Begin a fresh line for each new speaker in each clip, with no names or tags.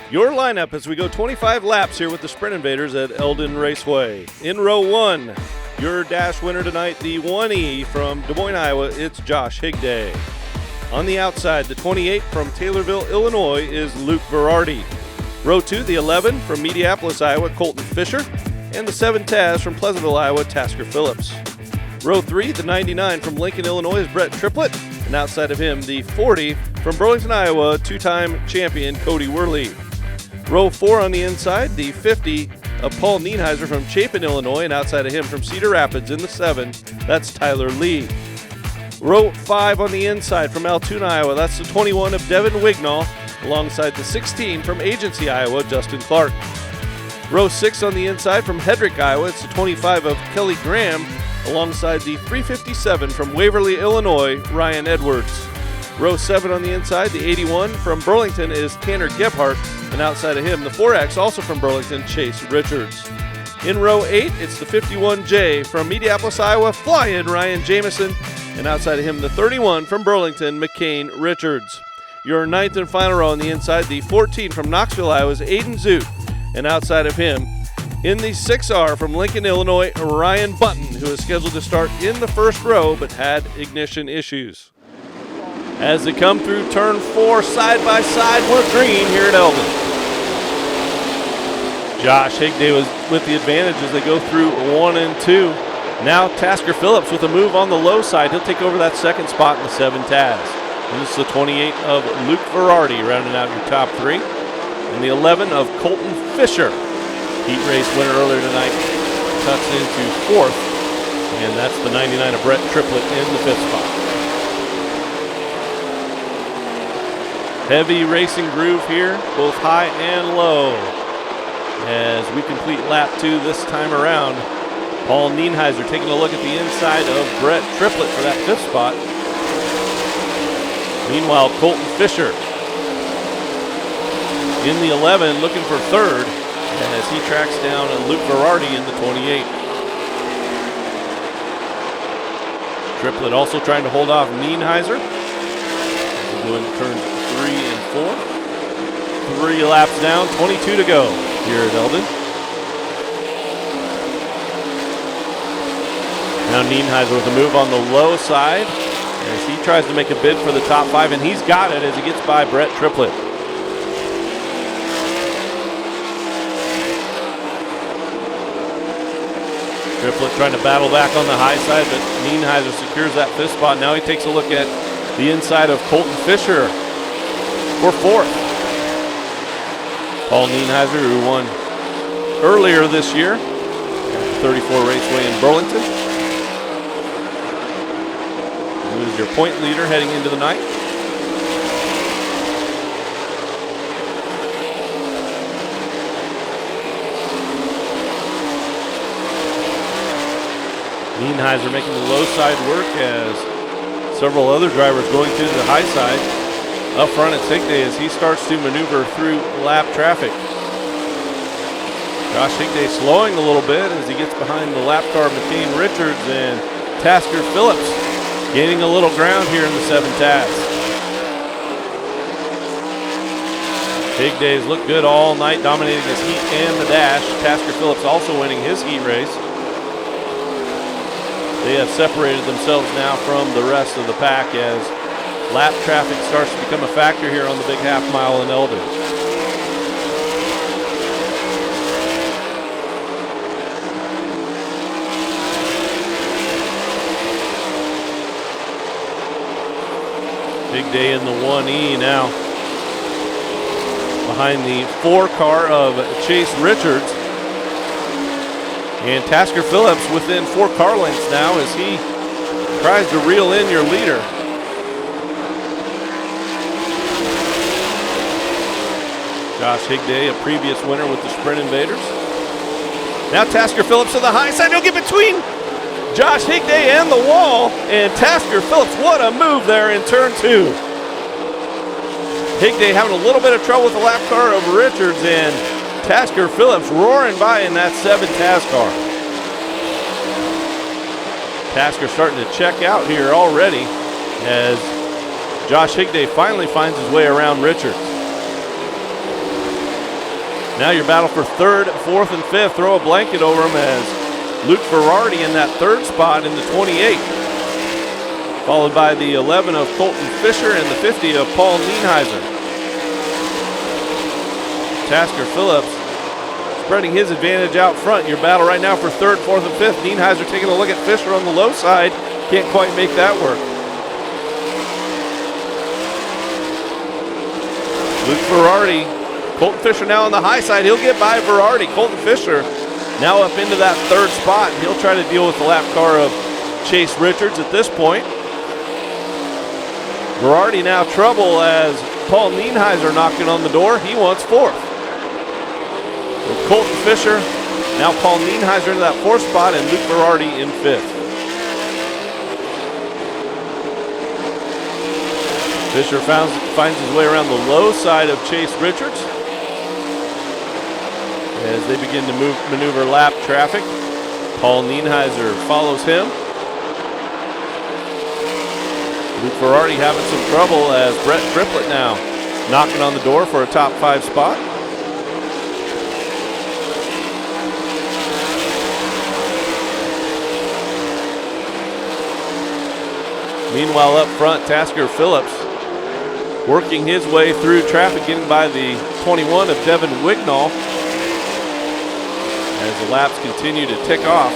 Your lineup as we go 25 laps here with the Sprint Invaders at Eldon Raceway. In row 1, your dash winner tonight, the 1E from Des Moines, Iowa, it's Josh Higday. On the outside, the 28 from Taylorville, Illinois, is Luke Verardi. Row 2, the 11 from Mediapolis, Iowa, Colton Fisher, and the 7 Taz from Pleasantville, Iowa, Tasker Phillips. Row 3, the 99 from Lincoln, Illinois, is Brett Triplett, and outside of him, the 40 from Burlington, Iowa, two-time champion Cody Worley. Row 4 on the inside, the 50 of Paul Nienheiser from Chapin, Illinois, and outside of him from Cedar Rapids in the 7, that's Tyler Lee. Row 5 on the inside from Altoona, Iowa, that's the 21 of Devin Wignall, alongside the 16 from Agency, Iowa, Justin Clark. Row 6 on the inside from Hedrick, Iowa, it's the 25 of Kelly Graham, alongside the 357 from Waverly, Illinois, Ryan Edwards. Row 7 on the inside, the 81 from Burlington is Tanner Gebhardt, and outside of him, the 4X, also from Burlington, Chase Richards. In row 8, it's the 51J from Mediapolis, Iowa, fly-in Ryan Jamison, and outside of him, the 31 from Burlington, McCain Richards. Your 9th and final row on the inside, the 14 from Knoxville, Iowa, is Aiden Zoot, and outside of him, in the 6R from Lincoln, Illinois, Ryan Button, who is scheduled to start in the first row but had ignition issues. As they come through turn 4 side by side, we're green here at Eldon. Josh Higday was with the advantage as they go through 1 and 2. Now Tasker Phillips with a move on the low side. He'll take over that second spot in the 7 Taz. And this is the 28 of Luke Verardi rounding out your top 3. And the 11 of Colton Fisher. Heat race winner earlier tonight. Tucks into 4th. And that's the 99 of Brett Triplett in the 5th spot. Heavy racing groove here, both high and low. As we complete lap 2 this time around, Paul Nienheiser taking a look at the inside of Brett Triplett for that 5th spot. Meanwhile, Colton Fisher in the 11 looking for 3rd as he tracks down Luke Verardi in the 28. Triplett also trying to hold off Nienheiser. We'll go into turns 3 and 4. 3 laps down, 22 to go here at Eldon. Now Nienheiser with a move on the low side as he tries to make a bid for the top 5, and he's got it as he gets by Brett Triplett. Triplett trying to battle back on the high side, but Nienheiser secures that 5th spot. Now he takes a look at the inside of Colton Fisher for 4th. Paul Nienheiser, who won earlier this year at the 34 Raceway in Burlington, who is your point leader heading into the night. Nienheiser making the low side work as several other drivers going through the high side. Up front at Higday as he starts to maneuver through lap traffic. Josh Higday slowing a little bit as he gets behind the lap car McCain Richards, and Tasker Phillips gaining a little ground here in the 7 Taz. Higday's looked good all night, dominating his heat and the dash. Tasker Phillips also winning his heat race. They have separated themselves now from the rest of the pack as lap traffic starts to become a factor here on the big half mile in Eldon. Higday in the 1E now behind the 4 car of Chase Richards. And Tasker Phillips within 4 car lengths now as he tries to reel in your leader. Josh Higday, a previous winner with the Sprint Invaders. Now Tasker Phillips to the high side. He'll get between Josh Higday and the wall. And Tasker Phillips, what a move there in turn 2. Higday having a little bit of trouble with the lap car of Richards, and Tasker Phillips roaring by in that 7 Taz car. Tasker starting to check out here already as Josh Higday finally finds his way around Richards. Now your battle for third, fourth, and fifth. Throw a blanket over them as Luke Ferrardi in that third spot in the 28. Followed by the 11 of Colton Fisher and the 50 of Paul Nienheiser. Tasker Phillips spreading his advantage out front. Your battle right now for third, fourth, and fifth. Nienheiser taking a look at Fisher on the low side. Can't quite make that work. Luke Ferrardi. Colton Fisher now on the high side. He'll get by Ferrardi. Colton Fisher now up into that third spot. He'll try to deal with the lap car of Chase Richards at this point. Ferrardi now trouble as Paul Nienheiser knocking on the door. He wants fourth. With Colton Fisher, now Paul Nienheiser into that fourth spot and Luke Ferrardi in fifth. Fisher finds his way around the low side of Chase Richards as they begin to maneuver lap traffic. Paul Nienheiser follows him. Luke Ferrardi having some trouble as Brett Triplett now knocking on the door for a top 5 spot. Meanwhile up front, Tasker Phillips working his way through traffic, getting by the 21 of Devin Wignall as the laps continue to tick off.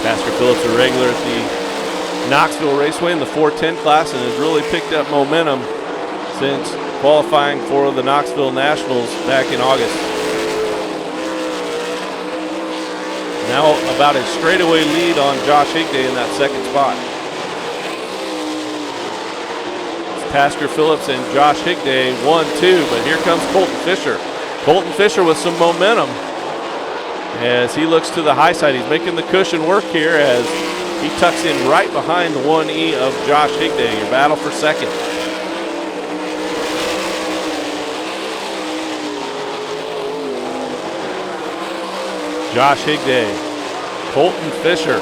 Tasker Phillips, a regular at the Knoxville Raceway in the 410 class, and has really picked up momentum since qualifying for the Knoxville Nationals back in August. Now about a straightaway lead on Josh Higday in that second spot. It's Tasker Phillips and Josh Higday 1-2, but here comes Colton Fisher. Colton Fisher with some momentum as he looks to the high side. He's making the cushion work here as he tucks in right behind the 1E of Josh Higday. Your battle for second. Josh Higday, Colton Fisher,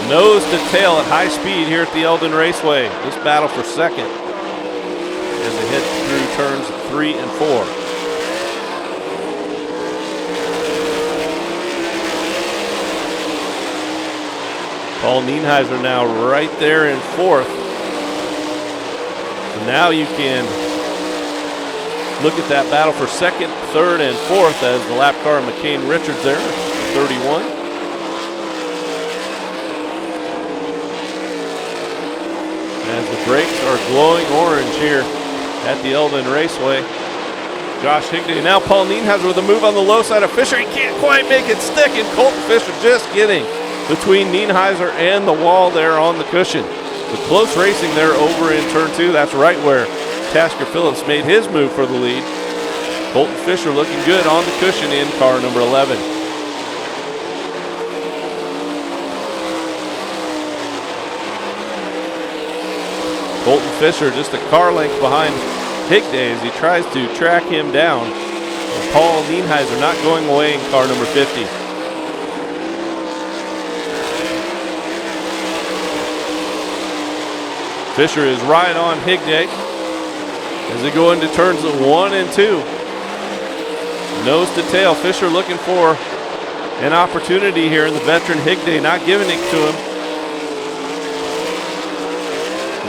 nose to tail at high speed here at the Eldon Raceway. This battle for second as they head through turns 3 and 4. Paul Nienheiser now right there in fourth. So now you can look at that battle for second, third, and fourth as the lap car of McCain Richards there, 31. As the brakes are glowing orange here at the Eldon Raceway. Josh Higday, now Paul Nienheiser with a move on the low side of Fisher. He can't quite make it stick, and Colton Fisher just getting between Nienheiser and the wall there on the cushion. The close racing there over in turn 2. That's right where Tasker Phillips made his move for the lead. Colton Fisher looking good on the cushion in car number 11. Colton Fisher just a car length behind Higday as he tries to track him down. And Paul Nienheiser not going away in car number 50. Fisher is right on Higday as they go into turns 1 and 2. Nose to tail, Fisher looking for an opportunity here, and the veteran Higday not giving it to him.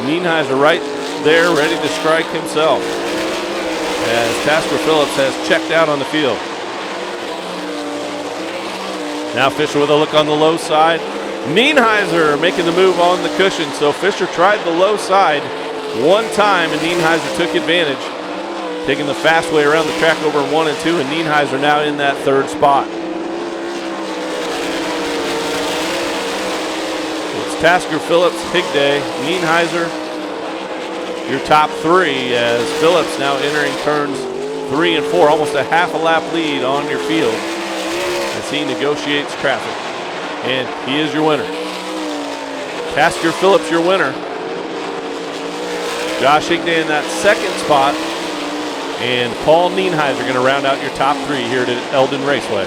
Nienheiser right there ready to strike himself as Tasker Phillips has checked out on the field. Now Fisher with a look on the low side. Nienheiser making the move on the cushion. So Fisher tried the low side one time and Nienheiser took advantage, taking the fast way around the track over 1 and 2, and Nienheiser now in that third spot. It's Tasker, Phillips, Higday, Nienheiser, your top 3, as Phillips now entering turns 3 and 4, almost a half a lap lead on your field as he negotiates traffic. And he is your winner. Tasker Phillips, your winner. Josh Higday in that second spot. And Paul Nienheiser going to round out your top 3 here at Eldon Raceway.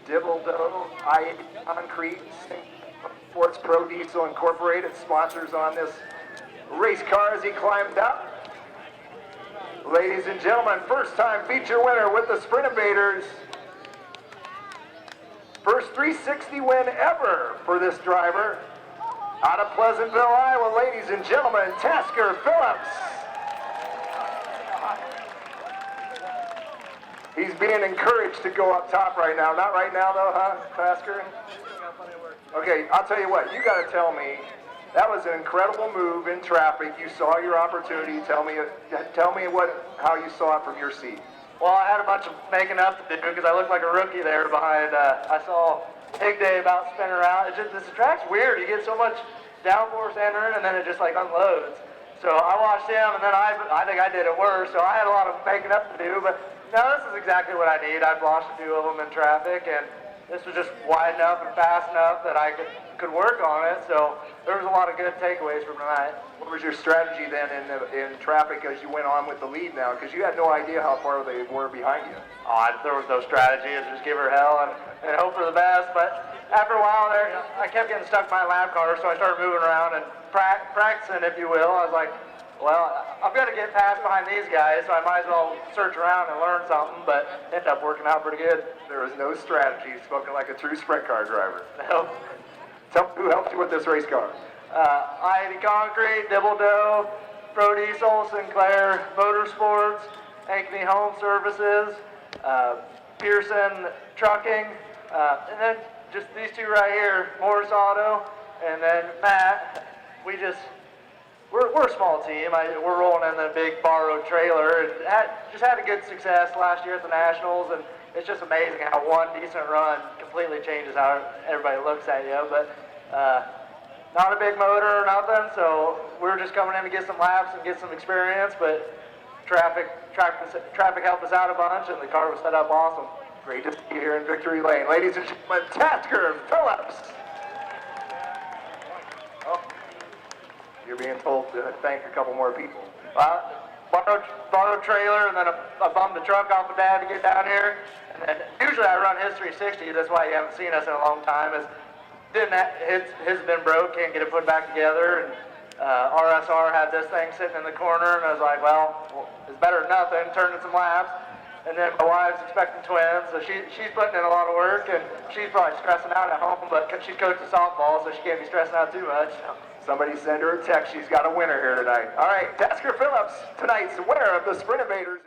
Dibble-do, Concrete, Sports Pro Diesel Incorporated, sponsors on this race car as he climbed up. Ladies and gentlemen, first-time feature winner with the Sprint Invaders. First 360 win ever for this driver. Out of Pleasantville, Iowa, ladies and gentlemen, Tasker Phillips. He's being encouraged to go up top right now. Not right now, though, huh, Tasker? Okay, I'll tell you what. You got to tell me, that was an incredible move in traffic. You saw your opportunity. Tell me how you saw it from your seat.
Well, I had a bunch of making up to do because I looked like a rookie there behind. I saw Higday about spinning around. This track's weird. You get so much downforce entering, and then it just like unloads. So I watched him, and then I think I did it worse. So I had a lot of making up to do. But no, this is exactly what I need. I've lost a few of them in traffic, and this was just wide enough and fast enough that I could work on it. So there was a lot of good takeaways from tonight.
What was your strategy then in traffic as you went on with the lead now? Because you had no idea how far they were behind you.
There was no strategy. It was just give her hell and hope for the best. But after a while there, I kept getting stuck by my lap car, so I started moving around and practicing, if you will. I was like, well, I'm going to get past behind these guys, so I might as well search around and learn something, but ended up working out pretty good.
There was no strategy. Spoken like a true sprint car driver.
No.
Tell me who helped you with this race car.
Concrete, Dibble-do, Pro Diesel, Sinclair Motorsports, Ankeny Home Services, Pearson Trucking, and then just these two right here, Morris Auto, and then Matt. We're a small team. We're rolling in the big borrowed trailer, and just had a good success last year at the Nationals, and it's just amazing how one decent run completely changes how everybody looks at you. But not a big motor or nothing, so we're just coming in to get some laps and get some experience. But traffic helped us out a bunch, and the car was set up awesome.
Great to see you here in Victory Lane. Ladies and gentlemen, Tasker Phillips. Oh, you're being told to thank a couple more people.
Borrowed trailer, and then I bummed the truck off of Dad to get down here. And then usually I run his 360. That's why you haven't seen us in a long time. His has been broke, can't get it put back together. And RSR had this thing sitting in the corner, and I was like, well, it's better than nothing. Turning some laps. And then my wife's expecting twins, so she's putting in a lot of work, and she's probably stressing out at home, but she's coaching softball, so she can't be stressing out too much.
Somebody send her a text. She's got a winner here tonight. All right, Tasker Phillips, tonight's winner of the Sprint Invaders.